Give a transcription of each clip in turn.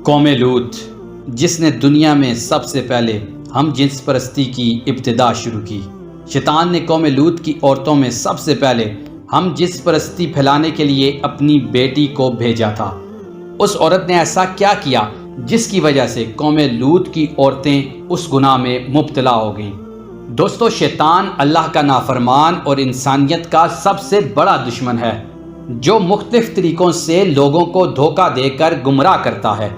قوم لوط جس نے دنیا میں سب سے پہلے ہم جنس پرستی کی ابتدا شروع کی۔ شیطان نے قوم لوط کی عورتوں میں سب سے پہلے ہم جنس پرستی پھیلانے کے لیے اپنی بیٹی کو بھیجا تھا۔ اس عورت نے ایسا کیا کیا جس کی وجہ سے قوم لوط کی عورتیں اس گناہ میں مبتلا ہو گئیں؟ دوستو، شیطان اللہ کا نافرمان اور انسانیت کا سب سے بڑا دشمن ہے، جو مختلف طریقوں سے لوگوں کو دھوکہ دے کر گمراہ کرتا ہے۔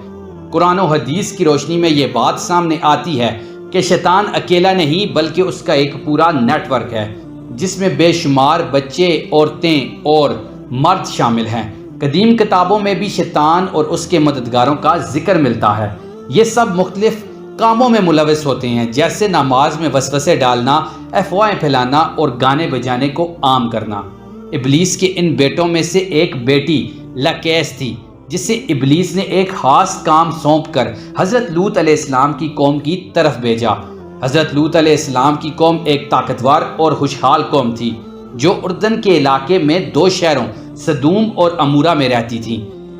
قرآن و حدیث کی روشنی میں یہ بات سامنے آتی ہے کہ شیطان اکیلا نہیں بلکہ اس کا ایک پورا نیٹ ورک ہے، جس میں بے شمار بچے، عورتیں اور مرد شامل ہیں۔ قدیم کتابوں میں بھی شیطان اور اس کے مددگاروں کا ذکر ملتا ہے۔ یہ سب مختلف کاموں میں ملوث ہوتے ہیں، جیسے نماز میں وسوسے ڈالنا، افواہیں پھیلانا اور گانے بجانے کو عام کرنا۔ ابلیس کے ان بیٹوں میں سے ایک بیٹی لکیس تھی، جسے ابلیس نے ایک خاص کام سونپ کر حضرت لوط علیہ السلام کی قوم کی طرف بھیجا۔ حضرت لوط علیہ السلام کی قوم ایک طاقتور اور خوشحال قوم تھی، جو اردن کے علاقے میں 2 شہروں سدوم اور عمورہ میں رہتی تھی۔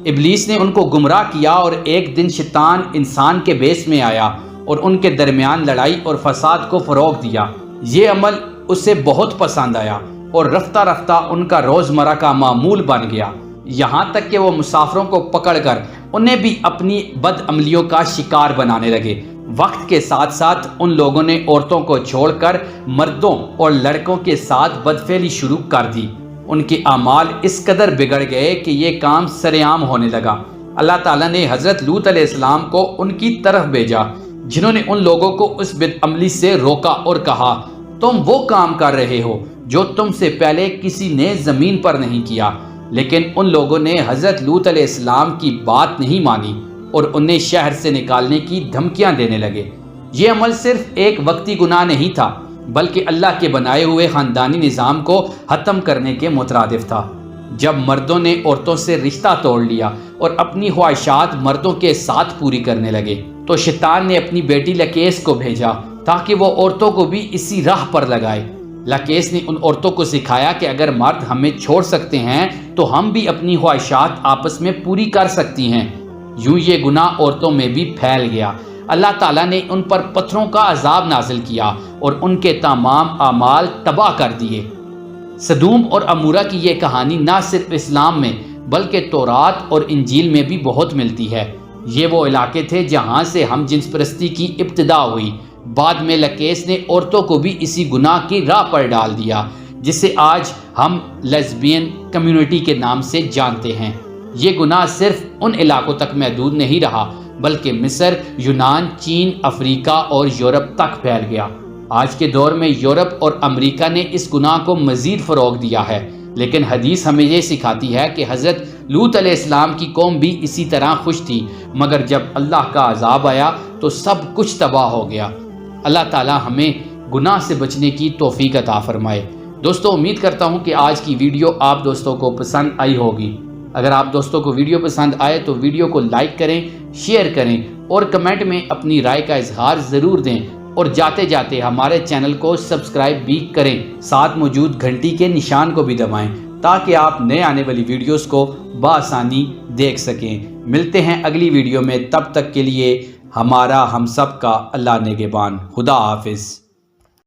ابلیس نے ان کو گمراہ کیا اور ایک دن شیطان انسان کے بیس میں آیا اور ان کے درمیان لڑائی اور فساد کو فروغ دیا۔ یہ عمل اسے بہت پسند آیا اور رفتہ رفتہ ان کا روزمرہ کا معمول بن گیا، یہاں تک کہ وہ مسافروں کو پکڑ کر انہیں بھی اپنی بد عملیوں کا شکار بنانے لگے۔ وقت کے ساتھ ساتھ ان لوگوں نے عورتوں کو چھوڑ کر مردوں اور لڑکوں کے ساتھ بدفعلی شروع کر دی۔ ان کے اعمال اس قدر بگڑ گئے کہ یہ کام سرعام ہونے لگا۔ اللہ تعالیٰ نے حضرت لوط علیہ السلام کو ان کی طرف بھیجا، جنہوں نے ان لوگوں کو اس بد عملی سے روکا اور کہا، تم وہ کام کر رہے ہو جو تم سے پہلے کسی نے زمین پر نہیں کیا۔ لیکن ان لوگوں نے حضرت لوط علیہ السلام کی بات نہیں مانی اور انہیں شہر سے نکالنے کی دھمکیاں دینے لگے۔ یہ عمل صرف ایک وقتی گناہ نہیں تھا، بلکہ اللہ کے بنائے ہوئے خاندانی نظام کو ختم کرنے کے مترادف تھا۔ جب مردوں نے عورتوں سے رشتہ توڑ لیا اور اپنی خواہشات مردوں کے ساتھ پوری کرنے لگے، تو شیطان نے اپنی بیٹی لکیس کو بھیجا تاکہ وہ عورتوں کو بھی اسی راہ پر لگائے۔ لکیس نے ان عورتوں کو سکھایا کہ اگر مرد ہمیں چھوڑ سکتے ہیں تو ہم بھی اپنی خواہشات آپس میں پوری کر سکتی ہیں۔ یوں یہ گناہ عورتوں میں بھی پھیل گیا۔ اللہ تعالیٰ نے ان پر پتھروں کا عذاب نازل کیا اور ان کے تمام اعمال تباہ کر دیے۔ سدوم اور عمورہ کی یہ کہانی نہ صرف اسلام میں بلکہ تورات اور انجیل میں بھی بہت ملتی ہے۔ یہ وہ علاقے تھے جہاں سے ہم جنس پرستی کی ابتدا ہوئی۔ بعد میں لکیس نے عورتوں کو بھی اسی گناہ کی راہ پر ڈال دیا، جسے آج ہم لیزبین کمیونٹی کے نام سے جانتے ہیں۔ یہ گناہ صرف ان علاقوں تک محدود نہیں رہا بلکہ مصر، یونان، چین، افریقہ اور یورپ تک پھیل گیا۔ آج کے دور میں یورپ اور امریکہ نے اس گناہ کو مزید فروغ دیا ہے، لیکن حدیث ہمیں یہ سکھاتی ہے کہ حضرت لوط علیہ السلام کی قوم بھی اسی طرح خوش تھی، مگر جب اللہ کا عذاب آیا تو سب کچھ تباہ ہو گیا۔ اللہ تعالیٰ ہمیں گناہ سے بچنے کی توفیق عطا فرمائے۔ دوستو، امید کرتا ہوں کہ آج کی ویڈیو آپ دوستوں کو پسند آئی ہوگی۔ اگر آپ دوستوں کو ویڈیو پسند آئے تو ویڈیو کو لائک کریں، شیئر کریں اور کمنٹ میں اپنی رائے کا اظہار ضرور دیں، اور جاتے جاتے ہمارے چینل کو سبسکرائب بھی کریں، ساتھ موجود گھنٹی کے نشان کو بھی دبائیں تاکہ آپ نئے آنے والی ویڈیوز کو بآسانی دیکھ سکیں۔ ملتے ہیں اگلی ویڈیو میں، تب تک کے لیے ہمارا ہم سب کا اللہ نگہبان۔ خدا حافظ۔